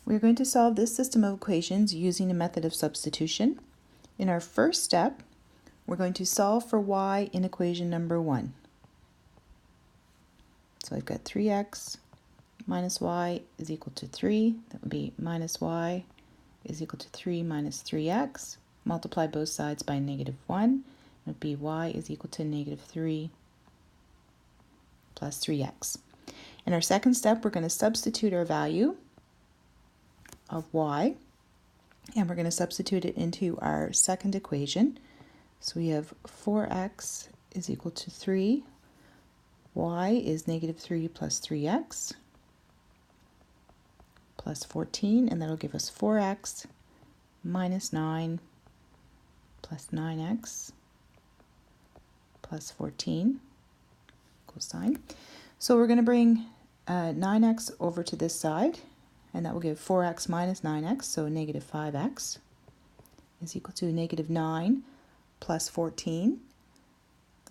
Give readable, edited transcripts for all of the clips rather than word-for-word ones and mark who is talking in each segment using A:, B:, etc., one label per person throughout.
A: We're going to solve this system of equations using a method of substitution. In our first step, we're going to solve for y in equation number 1. So I've got 3x minus y is equal to 3. That would be minus y is equal to 3 minus 3x. Multiply both sides by -1. It would be y is equal to -3 plus 3x. In our second step, we're going to substitute our value of y, and we're going to substitute it into our second equation. So we have 4x is equal to 3, y is -3 plus 3x plus 14, and that'll give us 4x minus 9 plus 9x plus 14 equals sign. So we're going to bring 9x over to this side, and that will give 4x minus 9x, so -5x is equal to -9 plus 14,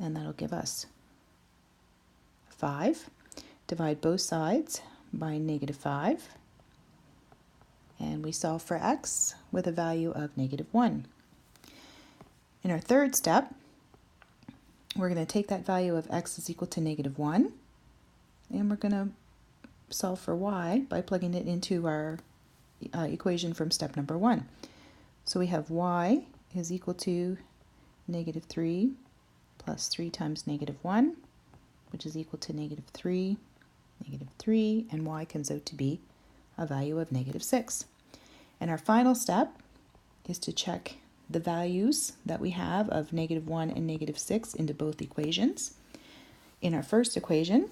A: and that'll give us 5. Divide both sides by -5, and we solve for x with a value of -1. In our third step, we're going to take that value of x is equal to -1, and we're going to solve for y by plugging it into our equation from step number 1. So we have y is equal to -3 plus 3 times -1, which is equal to -3, -3, and y comes out to be a value of -6. And our final step is to check the values that we have of -1 and -6 into both equations. In our first equation,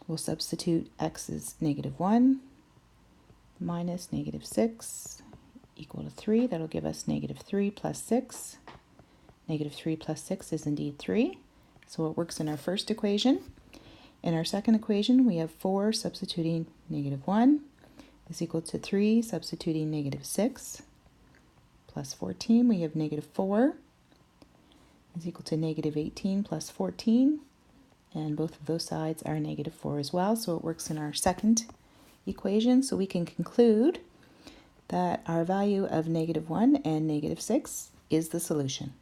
A: we'll substitute x is -1 minus -6 equal to 3. That'll give us -3 plus 6. -3 plus 6 is indeed 3. So it works in our first equation. In our second equation, we have 4 substituting -1 is equal to 3 substituting -6 plus 14. We have -4 is equal to -18 plus 14. And both of those sides are -4 as well, so it works in our second equation. So we can conclude that our value of -1 and -6 is the solution.